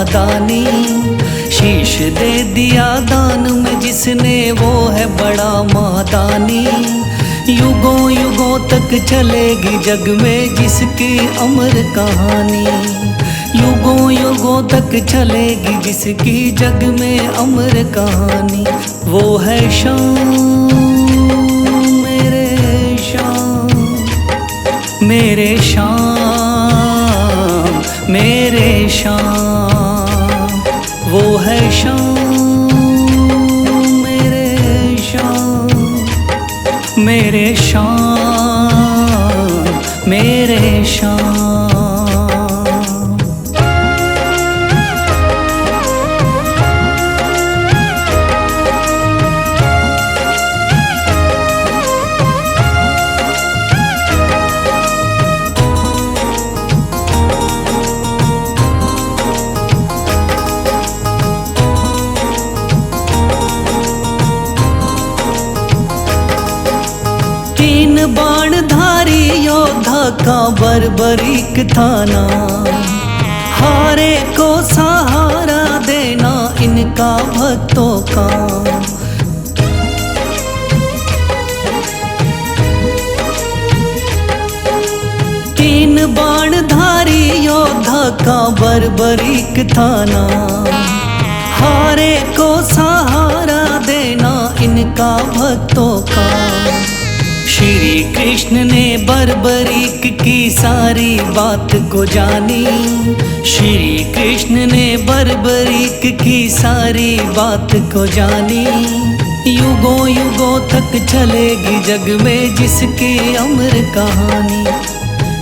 दानी। शीश दे दिया दान में जिसने वो है बड़ा मादानी। युगों युगों तक चलेगी जग में जिसकी अमर कहानी। युगों युगों तक चलेगी जिसकी जग में अमर कहानी। वो है शाम मेरे शाम मेरे शाम मेरे शाम। वो है शाम मेरे शाम मेरे शाम मेरे शाम। तीन बाणधारी योद्धा का बर्बरीक थाना। हारे को सहारा देना इनका भक्तों का। तीन बाणधारी योद्धा का बर्बरीक थाना। हारे को सहारा देना इनका भक्तों का। श्री कृष्ण ने बर्बरीक की सारी बात को जानी। श्री कृष्ण ने बर्बरीक की सारी बात को जानी। युगों युगों तक चलेगी जग में जिसकी अमर कहानी।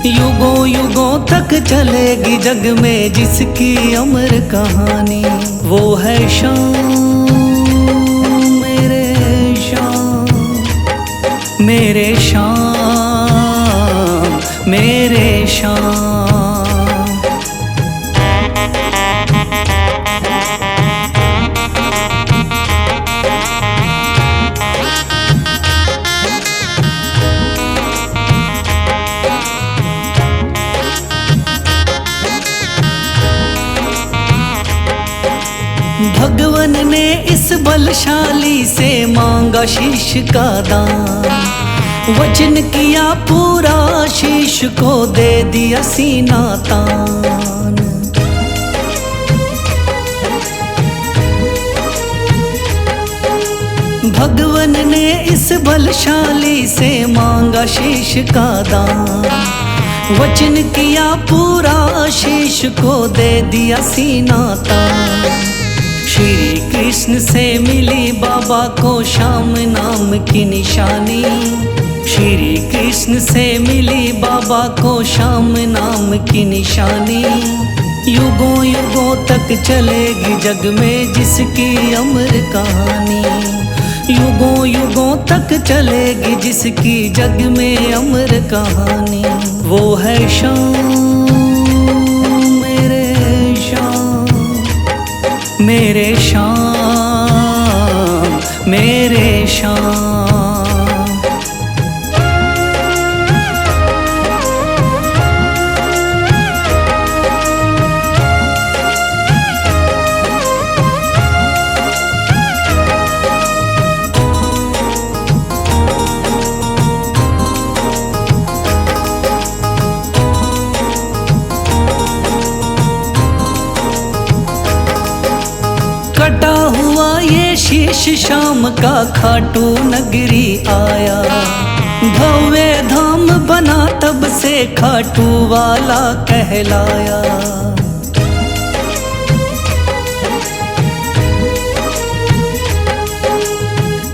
युगों युगों तक चलेगी जग में जिसकी अमर कहानी। वो है शाम मेरे शाम मेरे शाम मेरे शाम। भगवान ने इस बलशाली से मांगा शीश का दान। वचन किया पूरा शीश को दे दिया सीना तान। भगवान ने इस बलशाली से मांगा शीश का दान। वचन किया पूरा शीश को दे दिया सीना तान। श्री कृष्ण से मिली बाबा को श्याम नाम की निशानी। श्री कृष्ण से मिली बाबा को श्याम नाम की निशानी। युगों युगों तक चलेगी जग में जिसकी अमर कहानी। युगों युगों तक चलेगी जिसकी जग में अमर कहानी। वो है शाम मेरे शाम मेरे शाम मेरे शाम। कटा हुआ ये शीश शाम का खाटू नगरी आया। भव्य धाम बना तब से खाटू वाला कहलाया।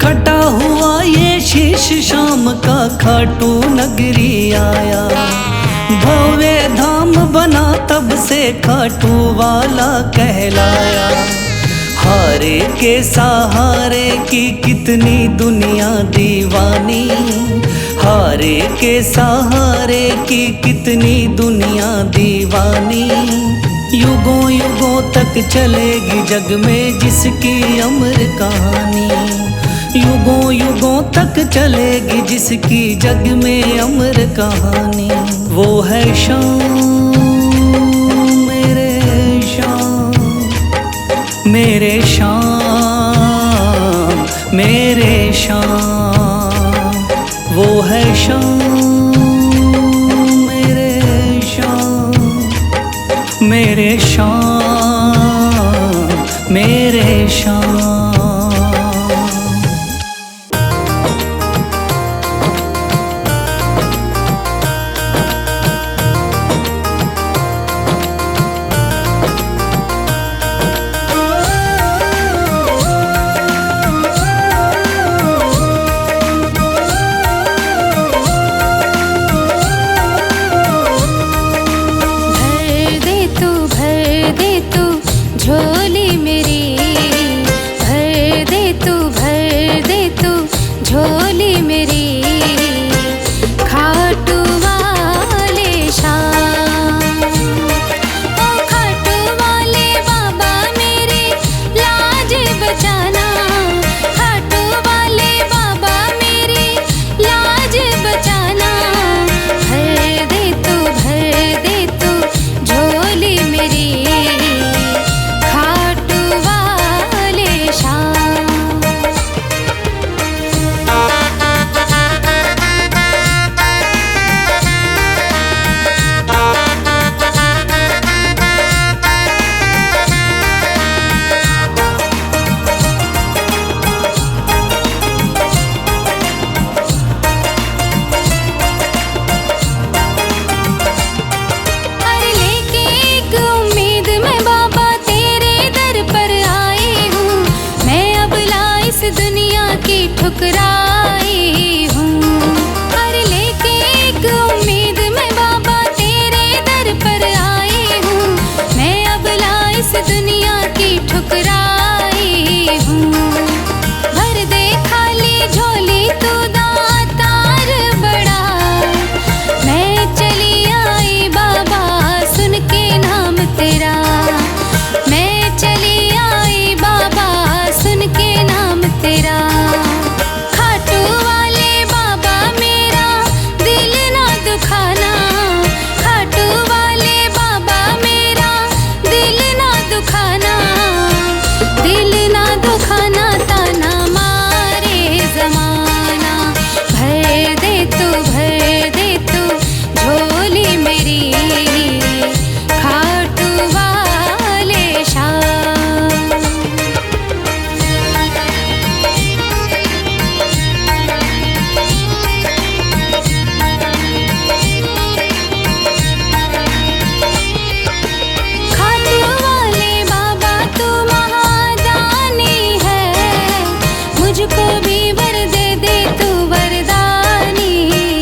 कटा हुआ ये शीश शाम का खाटू नगरी आया। भव्य धाम बना तब से खाटू वाला कहलाया। हारे के सहारे की कितनी दुनिया दीवानी। हारे के सहारे की कितनी दुनिया दीवानी। युगों युगों तक चलेगी जग में जिसकी अमर कहानी। युगों युगों तक चलेगी जिसकी जग में अमर कहानी। वो है शाम मेरे शाम मेरे शाम मेरे शाम, वो है शाम मेरे शाम, मेरे शाम मेरे शाम। झोली मेरी भर दे तू झोली मेरी, खाटू वाले शाम, ओ खाटू वाले बाबा मेरी लाज बचाना, खाटू वाले बाबा मेरी लाज बचाना, भर दे तू झोली मेरी, दुनिया की ठुकराई हूँ, और लेके एक उम्मीद मैं बाबा तेरे दर पर आई हूँ, मैं अब इस दुनिया की ठुकराई हूँ। भर दे खाली झोली तू दातार बड़ा, मैं चली आई बाबा सुन के नाम तेरा, मैं चली आई बाबा सुन के नाम तेरा, खाटू वाले बाबा मेरा दिल ना दुखाना, खाटू वाले बाबा मेरा दिल ना दुखाना, दिल ना दुखाना ताना मारे जमाना, भर दे तू झोली मेरी, खाटू वाले शाम। मुझको भी वर दे तू वरदानी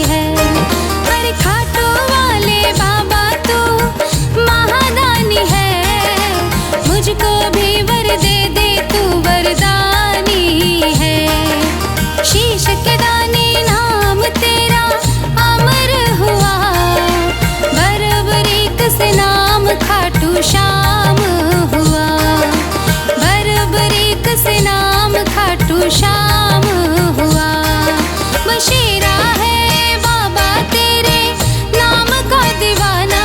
है, अरे खाटू वाले बाबा तू महादानी है, मुझको भी वर दे तू वरदानी है, शीश के दानी नाम तेरा अमर हुआ, बरबरीक से नाम खाटू श्याम हुआ, बरबरीक से नाम खाटू श्याम हुआ, बशीरा है बाबा तेरे नाम का दीवाना,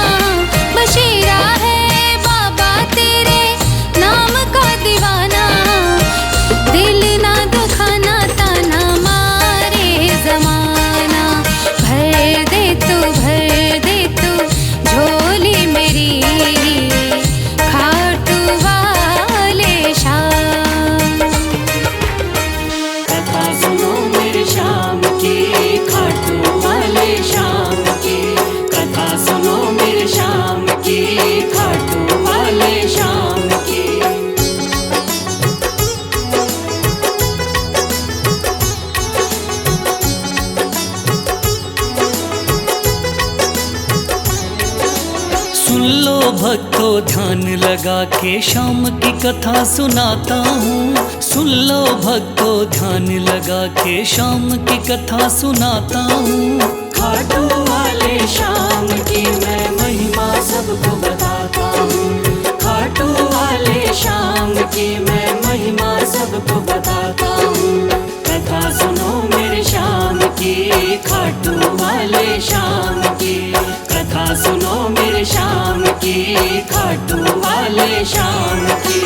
बशीरा है बाबा तेरे नाम का दीवाना, दिल ना दुखाना ताना मारे जमाना, भर दे तू झोली मेरी, खाटू वाले शाम। कथा सुनो मेरे शाम की, खाटू वाले शाम की, कथा सुनो मेरे शाम की, खाटू वाले शाम की। सुन लो भक्तों ध्यान लगा के शाम की कथा सुनाता हूँ, सुन लो भक्तों ध्यान लगा के शाम की कथा सुनाता हूँ। खाटू वाले शाम की मैं महिमा सबको बताता हूँ, खाटू वाले शाम की मैं महिमा सबको बताता हूँ। कथा सुनो मेरे शाम की, खाटू वाले शाम की, कथा सुनो मेरे शाम की, खाटू वाले शाम की।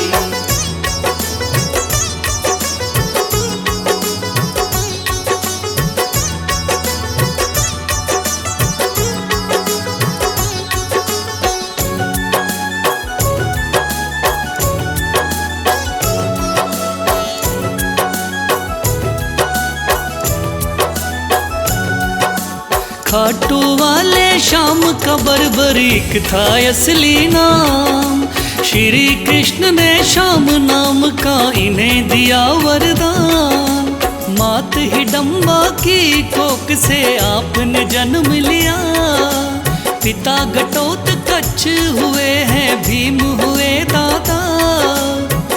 खाटू वाले श्याम का बर्बरीक था असली नाम। श्री कृष्ण ने श्याम नाम का इन्हें दिया वरदान। मात हिडम्बा की कोख से आपने जन्म लिया। पिता घटोत्कच हुए हैं, भीम हुए दादा।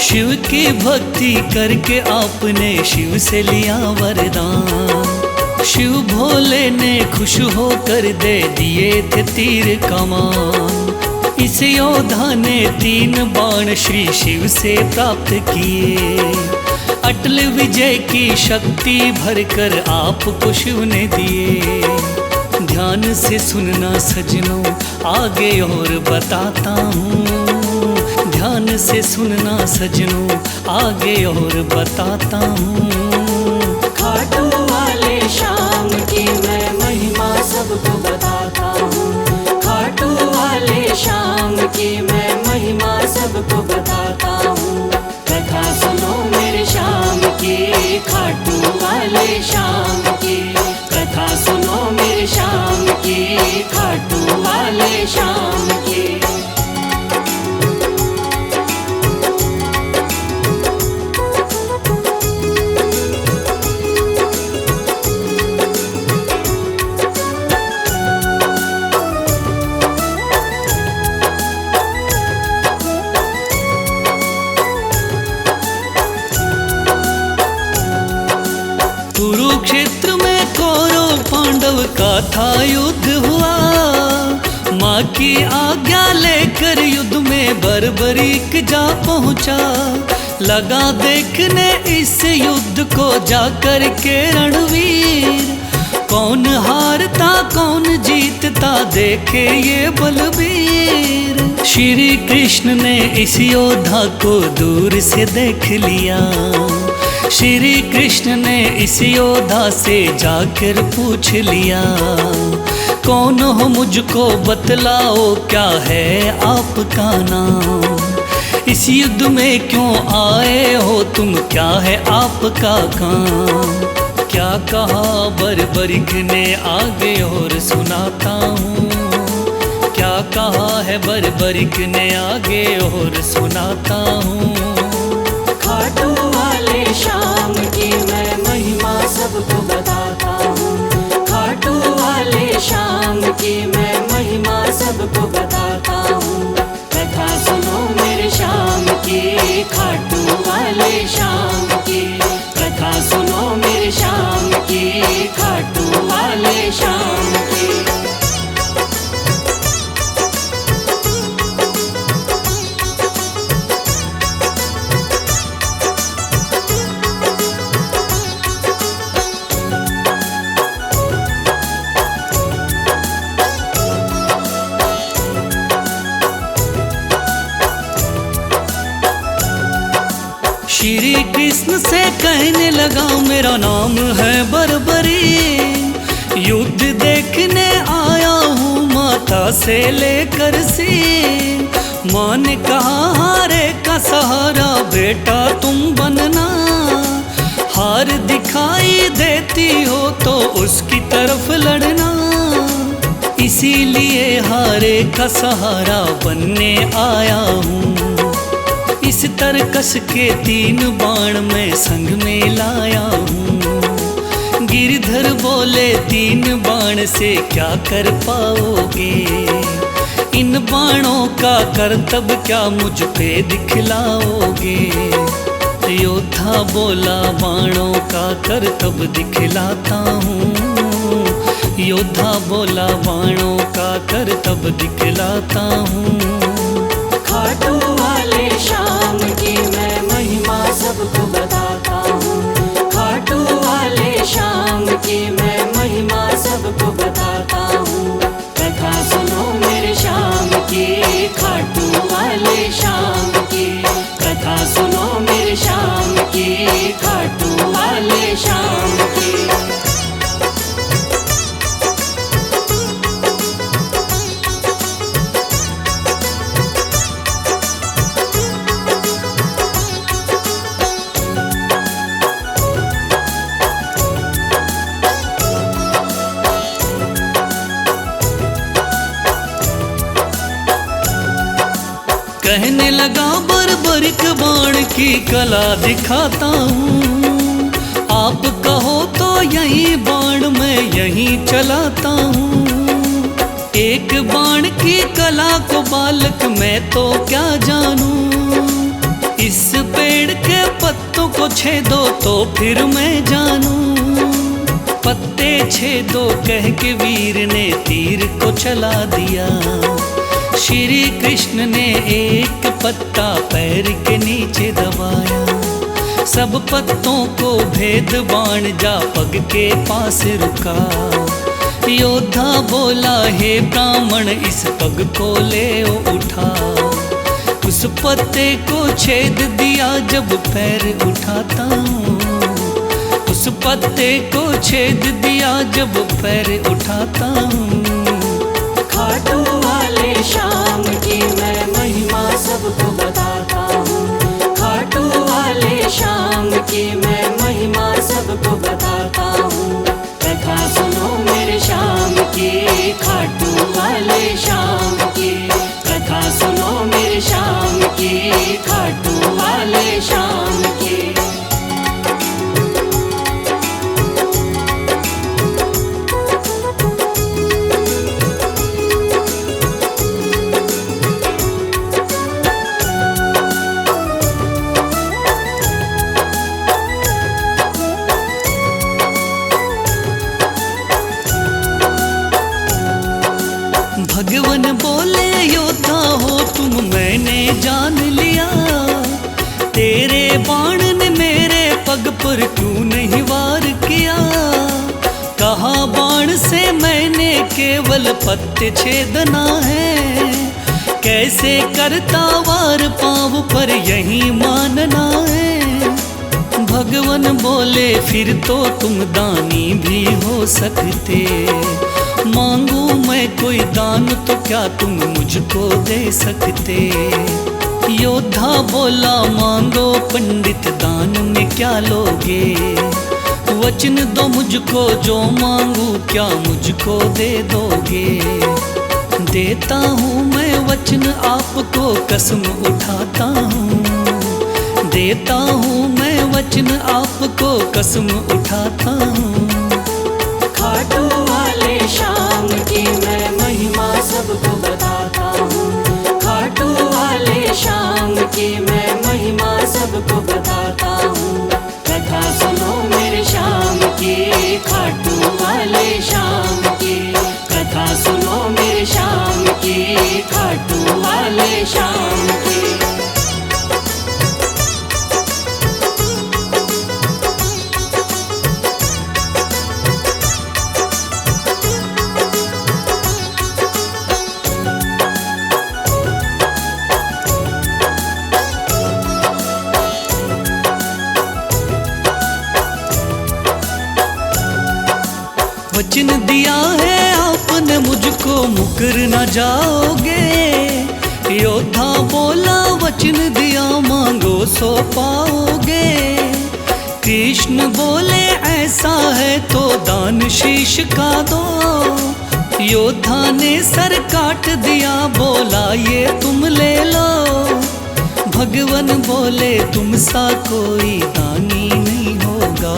शिव की भक्ति करके आपने शिव से लिया वरदान। शिव भोले ने खुश होकर दे दिए थे तीर कमान। इस योद्धा ने 3 बाण श्री शिव से प्राप्त किए। अटल विजय की शक्ति भरकर आपको शिव ने दिए। ध्यान से सुनना सजनों, आगे और बताता हूँ। ध्यान से सुनना सजनों, आगे और बताता हूँ। खाटू वाले श्याम की मैं महिमा सबको बताता हूँ। खाटू वाले श्याम की मैं महिमा सबको बताता हूँ। कथा सुनो मेरे श्याम की, खाटू वाले श्याम की। कथा सुनो मेरे श्याम की, खाटू वाले श्याम की। कुरुक्षेत्र में कौरव पांडव का था युद्ध हुआ। माँ की आज्ञा लेकर युद्ध में बर्बरीक जा पहुँचा। लगा देखने इस युद्ध को जाकर के रणवीर। कौन हारता कौन जीतता देखे ये बलबीर। श्री कृष्ण ने इस योद्धा को दूर से देख लिया। श्री कृष्ण ने इस योद्धा से जाकर पूछ लिया। कौन हो मुझको बतलाओ, क्या है आपका नाम। इस युद्ध में क्यों आए हो तुम, क्या है आपका काम। क्या कहा बर्बरीक ने आगे और सुनाता हूँ। क्या कहा है बर्बरीक ने आगे और सुनाता हूँ। खाटू वाले श्याम की मैं महिमा सबको बताता हूँ। खाटू वाले श्याम की मैं महिमा सबको बताता हूँ। कथा सुनो मेरे श्याम की, खाटू वाले श्याम की। कथा सुनो मेरे श्याम की, खाटू वाले श्याम की। श्री कृष्ण से कहने लगा मेरा नाम है बर्बरी। युद्ध देखने आया हूँ माता से लेकर सीन। माँ ने कहा हारे का सहारा बेटा तुम बनना। हार दिखाई देती हो तो उसकी तरफ लड़ना। इसीलिए हारे का सहारा बनने आया हूँ। इस तरकस के 3 बाण मैं संग में लाया हूँ। गिरधर बोले 3 बाण से क्या कर पाओगे। इन बाणों का करतब क्या मुझ पे दिखलाओगे। योद्धा बोला बाणों का करतब दिखलाता हूँ। योद्धा बोला बाणों का करतब दिखलाता हूँ। खाटू वाले श्याम की मैं महिमा सबको बताता हूँ। खाटू वाले श्याम की मैं महिमा सबको बताता हूँ। कथा सुनो मेरे श्याम की, खाटू वाले श्याम की। कथा सुनो मेरे श्याम की, खाटू वाले श्याम की। की कला दिखाता हूँ। आप कहो तो यही बाण मैं यहीं चलाता हूँ। एक बाण की कला को बालक मैं तो क्या जानूं। इस पेड़ के पत्तों को छेदो तो फिर मैं जानूं। पत्ते छेदो कह के वीर ने तीर को चला दिया। श्री कृष्ण ने एक पत्ता पैर के नीचे दबाया। सब पत्तों को भेद बाण जा पग के पास रुका। योद्धा बोला हे ब्राह्मण इस पग को ले उठा। उस पत्ते को छेद दिया जब पैर उठाता हूँ। उस पत्ते को छेद दिया जब पैर उठाता हूँ। खाटू वाले श्याम की मैं महिमा सबको बताता हूँ। खाटू वाले श्याम की मैं महिमा सबको बताता हूँ। कथा सुनो मेरे श्याम की, खाटू वाले श्याम की। कथा सुनो मेरे श्याम की, खाटू वाले श्याम की। भगवान बोले योद्धा हो तुम मैंने जान लिया। तेरे बाण ने मेरे पग पर क्यों नहीं वार किया। कहा बाण से मैंने केवल पत्ते छेदना है। कैसे करता वार पाँव पर यही मानना है। भगवान बोले फिर तो तुम दानी भी हो सकते। मांगू मैं कोई दान तो क्या तुम मुझको दे सकते। योद्धा बोला मांगो पंडित दान में क्या लोगे। वचन दो मुझको जो मांगू क्या मुझको दे दोगे। देता हूँ मैं वचन आपको कसम उठाता हूँ। देता हूँ मैं वचन आपको कसम उठाता हूँ। खाटू वाले श्याम की मैं महिमा सबको बताता हूँ। खाटू वाले श्याम की मैं महिमा सबको बताता हूँ। कथा सुनो मेरे श्याम की, खाटू वाले श्याम की। कथा सुनो मेरे श्याम की, खाटू वाले श्याम की। वचन दिया है आपने मुझको मुकर न जाओगे। योद्धा बोला वचन दिया मांगो सो पाओगे। कृष्ण बोले ऐसा है तो दान शीश का दो। योद्धा ने सर काट दिया बोला ये तुम ले लो। भगवान बोले तुम सा कोई दानी नहीं होगा।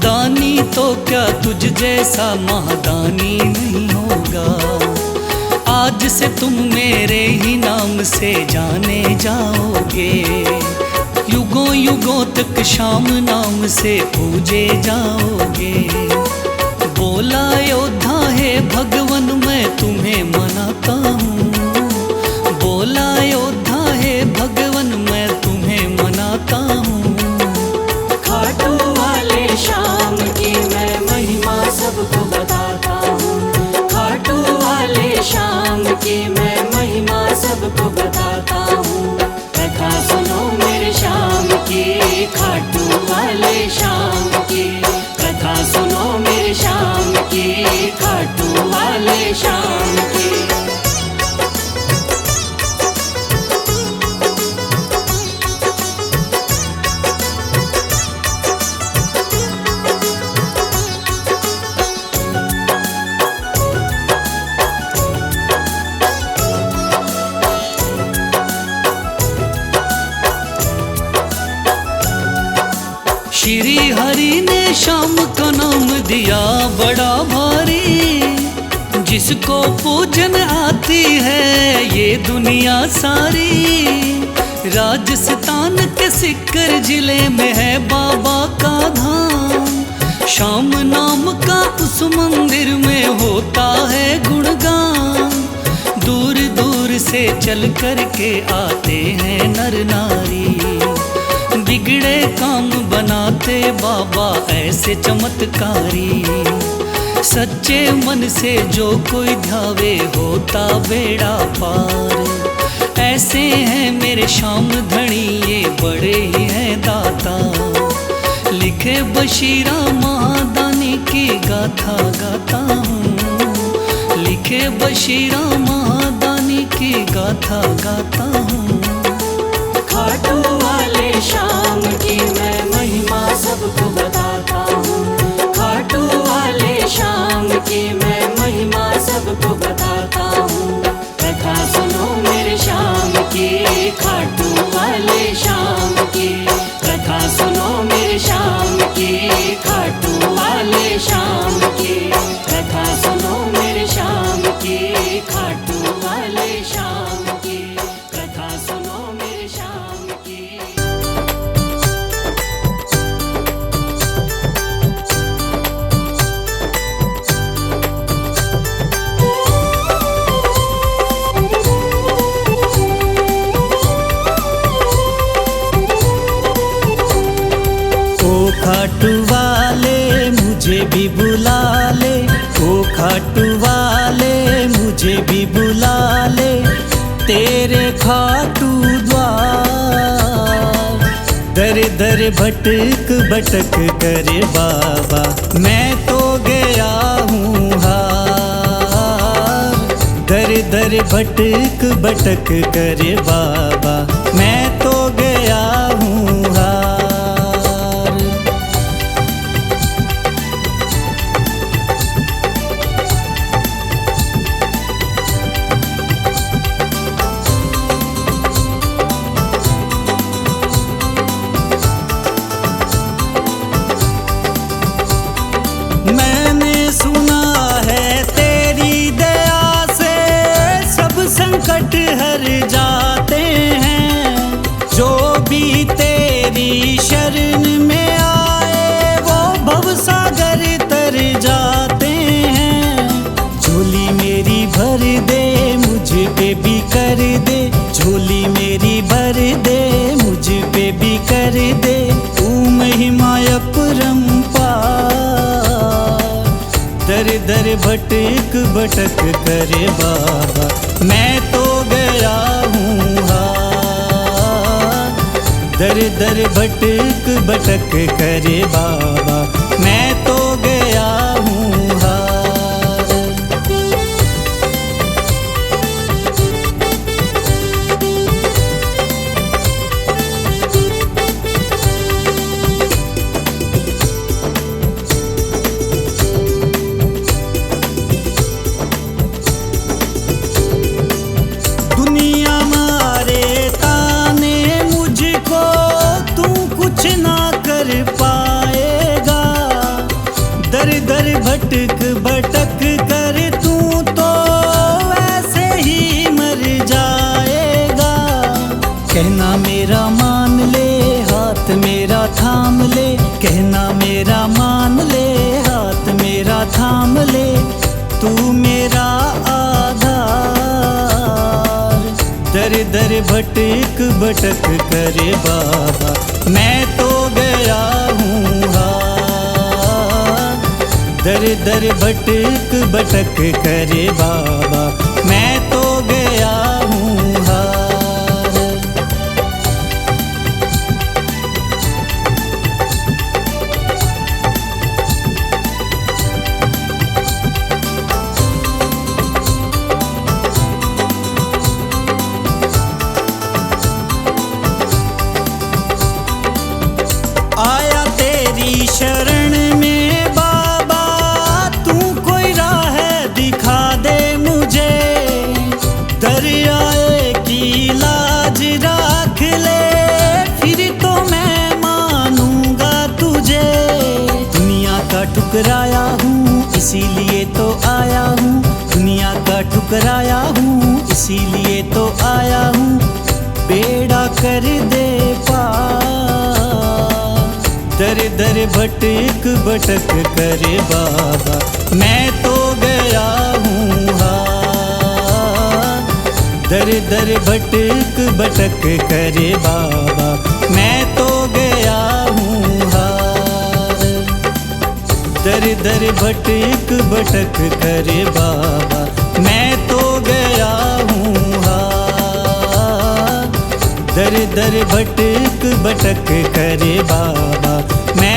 दानी तो क्या तुझ जैसा महादानी नहीं होगा। आज से तुम मेरे ही नाम से जाने जाओगे। युगों युगों तक श्याम नाम से पूजे जाओगे। बोला योद्धा है भगवान मैं तुम्हें मनाता हूँ। बोला योद्धा है भगवान मैं तुम्हें मनाता हूँ। खाटू वाले श्याम की मैं महिमा सबको बताता हूँ। खाटू वाले श्याम की मैं महिमा सबको बताता हूँ। कथा सुनो मेरे श्याम की, खाटू वाले श्याम की। कथा सुनो मेरे श्याम की, खाटू वाले श्याम की। श्री हरि ने श्याम का नाम दिया बड़ा भारी, जिसको पूजन आती है ये दुनिया सारी। राजस्थान के सिक्कर जिले में है बाबा का धाम, श्याम नाम का उस मंदिर में होता है गुणगान। दूर दूर से चल कर के आते हैं नर नारी, बिगड़े काम बनाते बाबा ऐसे चमत्कारी। सच्चे मन से जो कोई ध्यावे होता बेड़ा पार। ऐसे हैं मेरे श्याम धनी ये बड़े ही हैं दाता, लिखे बशीरा महादानी की गाथा गाता हूँ। लिखे बशीरा महादानी की गाथा गाता हूँ। खाटू वाले श्याम की मैं महिमा सबको बताता हूँ। खाटू वाले श्याम की मैं महिमा सबको बताता हूँ। कथा सुनो मेरे श्याम की, खाटू वाले श्याम की। कथा सुनो मेरे श्याम की, खाटू वाले श्याम की। कथा सुनो मेरे श्याम की, खाटू वाले श्याम की। कथा सुनो मेरे श्याम की। ओ खाटू वाले मुझे भी बुला ले, ओ खाटू वाले मुझे भी बुला ले, तेरे खाटू द्वार। दर दर भटक भटक करे बाबा, मैं तो गया हूँ हार। दर दर भटक भटक करे बाबा, मैं तो गया हूँ हार। मैंने सुना है तेरी दया से सब संकट हर जाते हैं। जो भी तेरी शरण में आए वो भवसागर तर जाते हैं। झोली मेरी भर दे मुझ पे भी कर दे, झोली मेरी भर दे मुझ पे भी कर दे। तू महिमा अपरंपार। दर दर भटक भटक करे बाबा, मैं तो गया हूँ हार। दर दर भटक भटक करे बाबा, मैं तो गया हूँ हार। दुनिया मारे ताने मुझको, तू कुछ ना कर पाएगा। दर दर भटक भटक कर तू तो ऐसे ही मर जाएगा। कहना मेरा मान ले, हाथ मेरा थाम ले। कहना मेरा मान ले, हाथ मेरा थाम ले। तू मेरा आधार। दर दर भटक भटक करे बाबा, मैं तो गया हूँ हार। दर दर भटक भटक करे बाबा, मैं तो गया हूँ हार। आया तेरी शरण में बाबा, तू कोई राह दिखा दे मुझे। दरियाए की लाज राख ले, फिर तो मैं मानूंगा तुझे। ठुकराया हूँ इसीलिए तो आया हूँ, दुनिया का ठुकराया हूँ इसीलिए तो आया हूँ, बेड़ा कर दे पार। दर दर भटक भटक करे बाबा, मैं तो गया हूँ हार। दर दर भटक भटक करे बाबा, मैं तो गया हूँ हार। दर दर भटक भटक करे बाबा, मैं तो गया हूँ हार। दर दर भटक भटक करे बाबा, मैं